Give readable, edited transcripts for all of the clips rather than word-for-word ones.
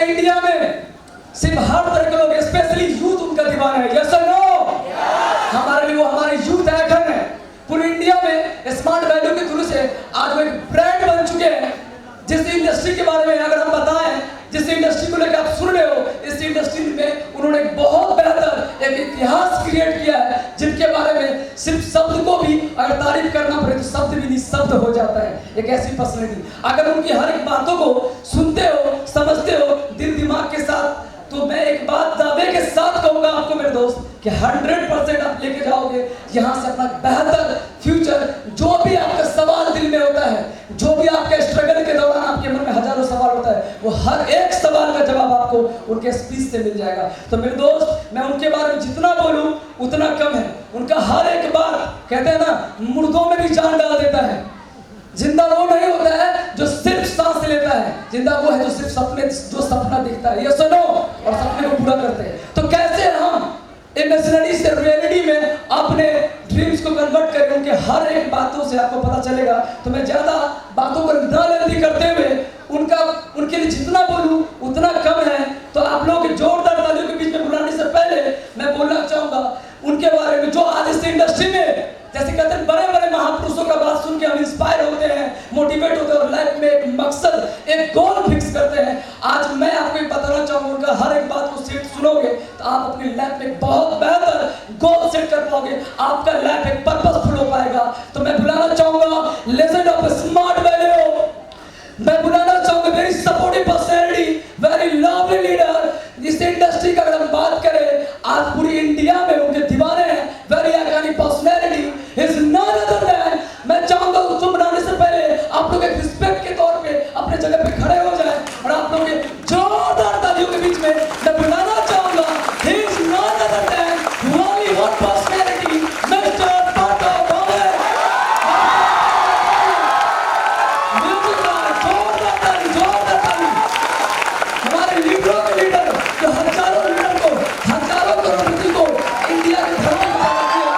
India में सिर्फ हर तरह के लोग, स्पेशली यूथ उनका दीवाना है। यस और नो? हमारे लिए वो हमारे यूथ आइकन है। पूरे इंडिया में स्मार्ट वैल्यू के थ्रू से आज वो एक ब्रांड बन चुके हैं। जिस इंडस्ट्री के बारे में अगर हम बताएं, जिस इंडस्ट्री को लेकर आप सुन रहे हो, इस इंडस्ट्री में उन्होंने एक बहुत बेहतर एक इतिहास क्रिएट किया है, जिनके बारे में सिर्फ शब्द को भी अगर तारीफ करना पड़े तो शब्द भी निशब्द हो जाता है। एक ऐसी पर्सनैलिटी, अगर उनकी हर एक बातों को सुनते हो, समझते हो दिल दिमाग के साथ, तो मैं एक बात दावे के साथ कहूंगा आपको मेरे दोस्त कि 100% आप लेके जाओगे यहाँ से अपना बेहतर फ्यूचर। जो भी आपका सवाल दिल में होता है, जो भी आपके स्ट्रगल के दौरान आपके मन में हजारों सवाल होता है, वो हर एक सवाल का जवाब आपको उनके स्पीच से मिल जाएगा। तो मेरे दोस्त, मैं उनके बारे में जितना बोलूं उतना कम है। उनका हर एक बात, कहते हैं ना, मुर्दों में भी जान डाल देता है। जिंदा वो नहीं होता है जो सिर्फ सांस लेता है, जिंदा वो है जो सिर्फ सपना दिखता है। यस और नो? और सपने को पूरा करते हैं। तो कैसे हम इमेजिनरी से रियलिटी में अपने ड्रीम्स को कन्वर्ट करें, उनके हर एक बातों से आपको पता चलेगा। तो मैं ज्यादा बातों को ना लेंदी करते हुए उनके लिए जितना बोलूं उतना कम है। तो आप लोग के जोरदार तालियों के बीच में बुलाने से पहले मैं बोलना चाहूंगा उनके बारे में, जो आज इस इंडस्ट्री में, जैसे कहते हैं, बड़े बड़े महापुरुषों का बात सुन के हम इंस्पायर होते हैं, मोटिवेट होते हैं और लाइफ में एक मकसद, एक गोल फिक्स करते हैं। आज मैं आपको बताना चाहूंगा, उनका हर एक बात को सेट सुनोगे तो आप अपनी लाइफ में बहुत बेहतर गोल सेट कर पाओगे। आपका लाइफ एक पर्पसफुल हो पाएगा। तो मैं बुलाना चाहूंगा लेजेंड ऑफ स्मार्ट वैल्यू, मैं बुलाना चाहूंगा very supportive personality, very lovely leader. इस इंडस्ट्री का अगर हम बात करें, आज पूरी इंडिया में उनके दीवाने हैं। Very iconic personality is not other then, मैं चाहूंगा उसको बनाने से पहले आप लोग एक रिस्पेक्ट के तौर पे अपने जगह पे खड़े हो जाए और आप लोग के जोरदार तालियों के बीच में मैं बुलाना चाहूंगा, he is not other than only one personality, mister Parth Babu. हमारे लीडरों के लीडर, जो हजारों लीडर को, हजारों करोड़पति को इंडिया के धर्म में बताती है।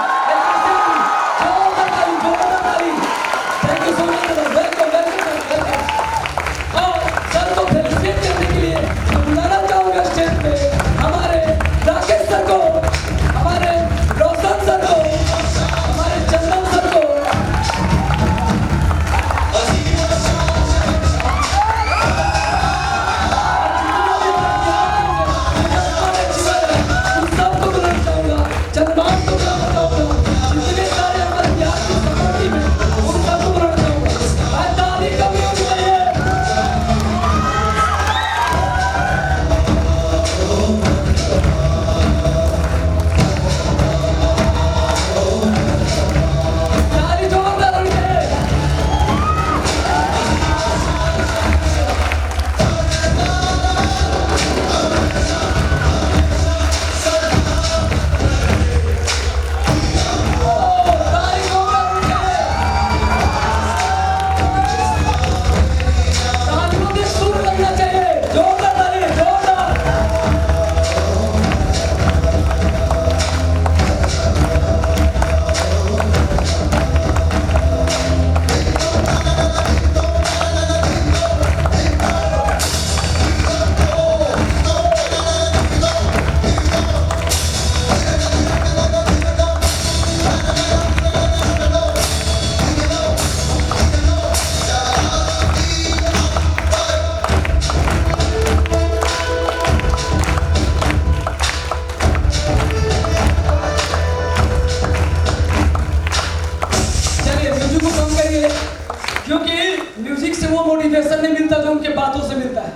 Thank you so much, welcome. और सर को फेलिसिटेट करने के लिए मैं बुलाना चाहूंगा स्टेज पे हमारे राकेश सर को, हमारे रोशन सर को, हमारे चंदन सर को। मोटिवेशन नहीं मिलता जो उनके बातों से मिलता है।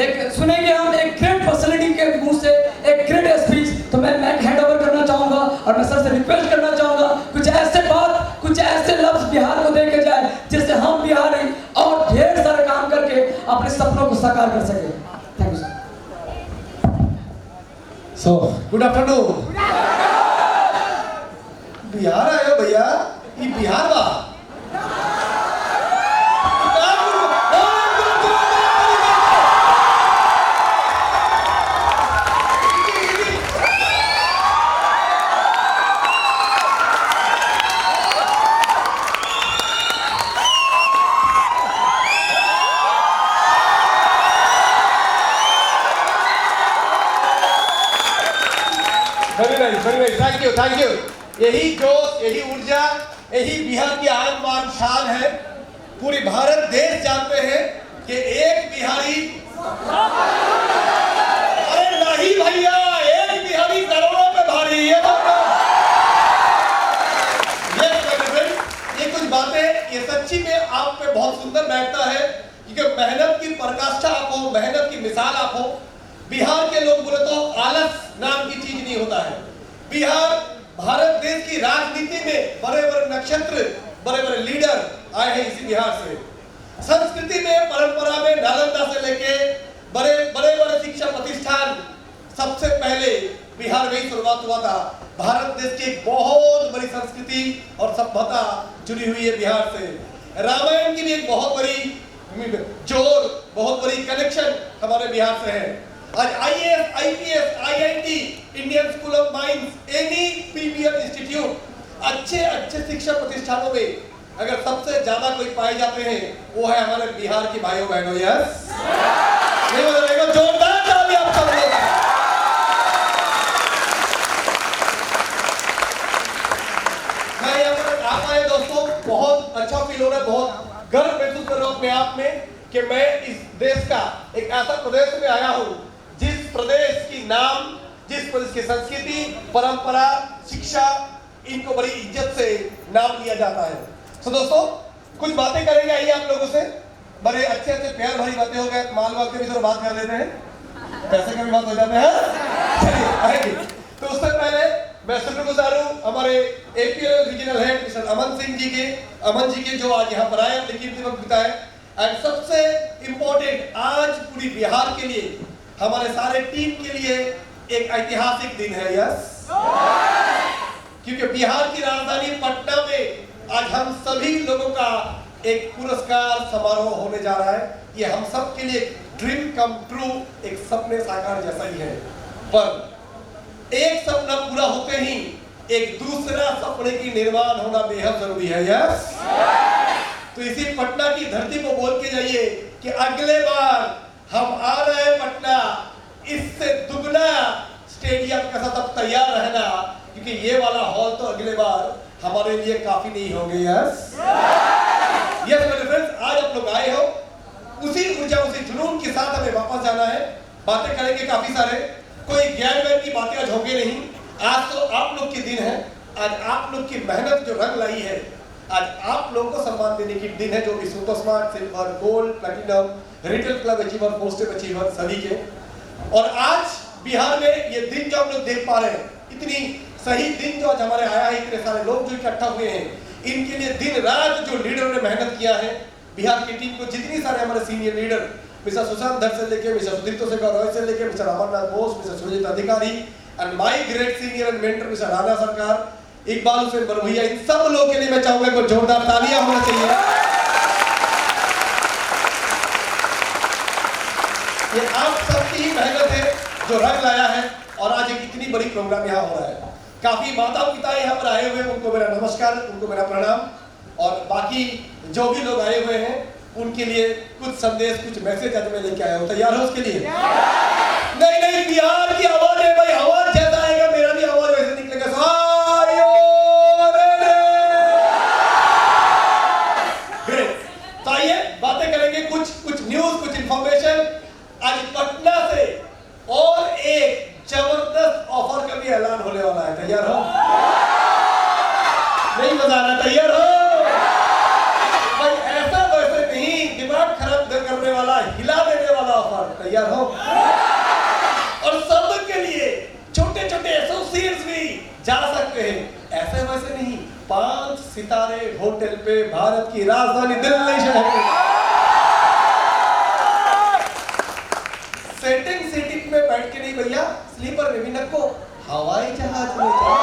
एक सुनेंगे हम एक ग्रेट पर्सनैलिटी के मुंह से एक ग्रेट स्पीच। तो मैं मैक हैंड ओवर करना चाहूंगा और मैं सर से रिक्वेस्ट करना चाहूंगा कुछ ऐसे बात, कुछ ऐसे लफ्ज बिहार को देके जाए जिससे हम बिहारी और ढेर सारे काम करके अपने सपनों को साकार कर सके। Thank you sir. Good afternoon. Bihar आयो भैया, ये बिहार बा। Very nice, thank you. यही जोश, यही ऊर्जा, यही बिहार की आन बान शान है। पूरी भारत देश जानते हैं कि एक बिहारी, अरे नहीं भैया, एक बिहारी करोड़ों पे भारी। ये कुछ बातें, ये सच्ची में आप पे बहुत सुंदर बैठता है, क्योंकि मेहनत की पराकाष्ठा आप हो, मेहनत की मिसाल आप हो। बिहार के लोग बोले तो आलस नाम की चीज नहीं होता है। बिहार भारत देश की राजनीति में बड़े बड़े नक्षत्र, बड़े बड़े लीडर आए हैं इसी बिहार से। संस्कृति में, परंपरा में नालंदा से लेके बड़े बड़े शिक्षा प्रतिष्ठान, सबसे पहले बिहार में ही शुरुआत हुआ था। भारत देश की एक बहुत बड़ी संस्कृति और सभ्यता जुड़ी हुई है बिहार से। रामायण की भी एक बहुत बड़ी जोर, बहुत बड़ी कनेक्शन हमारे बिहार से है। आज IAS, IPS, IIT, Indian school of mines, any PBM institute, अच्छे शिक्षा प्रतिष्ठानों में अगर सबसे ज्यादा कोई पाए जाते हैं, वो है हमारे बिहार की भाइयों बहनों। यस, नहीं बताएगा, जोरदार ताली आप सब लोग। मैं यहाँ पर आप आए दोस्तों, बहुत अच्छा फील हो रहा है, बहुत गर्व महसूस कर रहा हूँ अपने आप में कि मैं इस देश का एक ऐसा प्रदेश में आया हूँ जिस प्रदेश की नाम, जिस प्रदेश की संस्कृति, परंपरा, शिक्षा, इनको बड़ी इज्जत से नाम लिया जाता है। तो दोस्तों कुछ बातें करेंगे, आइए आप लोगों से। बड़े अच्छे प्यार भरी बातें हो गए, माल वाल के भी थोड़ा बात कर लेते हैं, पैसे का भी बात हो जाते हैं। चलिए आएंगे। तो उससे पहले मैं शुक्रगुजार हूँ हमारे APL regional head mister Aman ji के जो आज यहाँ पर आए, लेकिन वक्त बिताए। एंड सबसे इम्पोर्टेंट, आज पूरी बिहार के लिए, हमारे सारे टीम के लिए एक ऐतिहासिक दिन है। यस, क्योंकि बिहार की राजधानी पटना में आज हम सभी लोगों का एक पुरस्कार समारोह होने जा रहा है। ये हम सब के लिए ड्रीम कम ट्रू, एक सपने साकार जैसा ही है। पर एक सपना पूरा होते ही एक दूसरा सपने की निर्माण होना बेहद जरूरी है। यस, तो इसी पटना की धरती को बोल के जाइए कि अगले बार हम आ रहे हैं पटना, इससे दुगना स्टेडियम के साथ अब तैयार रहना, क्योंकि ये वाला हॉल तो अगले बार हमारे लिए काफी नहीं होंगे। यस मेरे फ्रेंड्स, आज आप लोग आए हो, उसी ऊर्जा, उसी जुनून के साथ हमें वापस जाना है। बातें करेंगे काफी सारे, कोई ज्ञान व्यान की बातें आज होंगे नहीं। आज तो आप लोग के दिन है, आज आप लोग की मेहनत जो रंग लाई है, आज आप लोगों को सम्मान देने की दिन है, जो भी super smart, silver, gold, platinum, retail club achiever, posted achiever सभी के। और आज बिहार में ये दिन जो हम लोग देख पा रहे हैं, इतनी सही दिन जो आज हमारे आया है, इतने सारे लोग जो इकट्ठा हुए हैं, इनके लिए दिन रात जो लीडर ने मेहनत किया है बिहार की टीम को, जितनी सारे हमारे सीनियर लीडर, मिस्टर सुशांत धर से लेके मिस्टर सुदीप्तो शेखर रॉय से लेके मिस्टर अमरनाथ बोस, मिस्टर सुजीत अधिकारी and my great senior and mentor mister Rana सरकार, इकबाल हुसैन बलभैया, इन सब लोगों के लिए मैं चाहूंगा कि जोरदार तालियां होना चाहिए। ये आप सबकी ही मेहनत है जो रंग लाया है, और आज एक इतनी बड़ी प्रोग्राम यहाँ हो रहा है। काफी माता पिता यहाँ पर आए हुए हैं, उनको मेरा नमस्कार, उनको मेरा प्रणाम। और बाकी जो भी लोग आए हुए हैं उनके लिए कुछ संदेश, कुछ मैसेज आज मैं लेके आया हूँ। तैयार हो उसके लिए? नहीं, बिहार की आवाज है भाई, आवाज जैसा आएगा मेरा भी आवाज वैसे निकलेगा। तो आइए बातें करेंगे, कुछ न्यूज, कुछ इंफॉर्मेशन। आज पटना से और एक जबरदस्त ऑफर का भी ऐलान होने वाला है। तैयार हो? नहीं बताना, तैयार हो भाई? ऐसा वैसे नहीं, दिमाग खराब करने वाला, हिला देने वाला ऑफर। तैयार हो? और सब के लिए छोटे छोटे एसोसिएट्स भी जा सकते हैं, ऐसे वैसे नहीं, 5 सितारे होटल पे भारत की राजधानी दिल्ली शहर में सेटिंग सीटिंग में बैठ के नहीं भैया, स्लीपर में भी नको, हवाई जहाज में जाओ।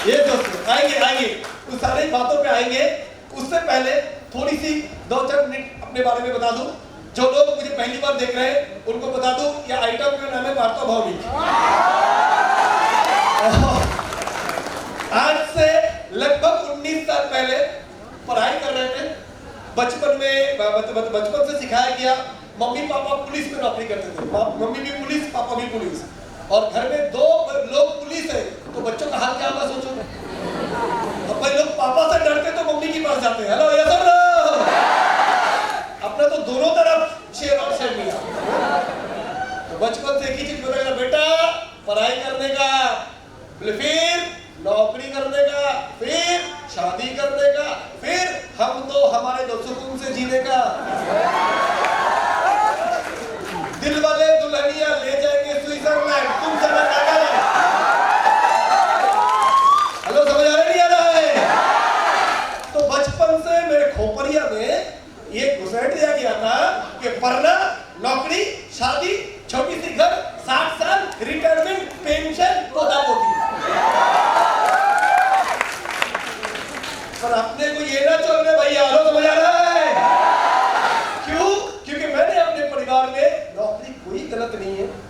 ये दोस्तों आएंगे उस सारी बातों पे आएंगे। उससे पहले थोड़ी सी 2-4 मिनट अपने बारे में बता दूं। जो लोग मुझे पहली बार देख रहे हैं उनको बता दूं, ये आइटम का नाम है वार्ता भौमिक। आज से लगभग 19 साल पहले पढ़ाई कर रहे थे, बचपन में बचपन से सिखाया गया मम्मी पापा पुलिस में नौकरी करते थे, मम्मी भी पुलिस, पापा भी पुलिस, और घर में 2 लोग पुलिस है, तो बच्चों का हाल क्या होगा सोचो। अब भाई लोग पापा से डरते तो मम्मी के पास जाते हैं, हेलो ये सब अपना तो दोनों तरफ शेर और शेर मिला। तो बचपन से एक ही चीज बताया, बेटा पढ़ाई करने का, फिर नौकरी करने का, फिर शादी करने का, फिर हम तो हमारे सुकून से जीने का। दिल वाले दुल्हनिया ले जाएंगे स्विट्जरलैंड, तुम जाना नागालैंड। हेलो समझ आ रहा नहीं आ रहा है? तो बचपन से मेरे खोपड़िया में ये घुसेड़ दिया गया था कि पढ़ना, नौकरी, शादी, छोटी सी घर, 60 साल, रिटायरमेंट, पेंशन, तो होती। पर अपने को ये ना चलने भैया, हेलो समझ आ रहा है?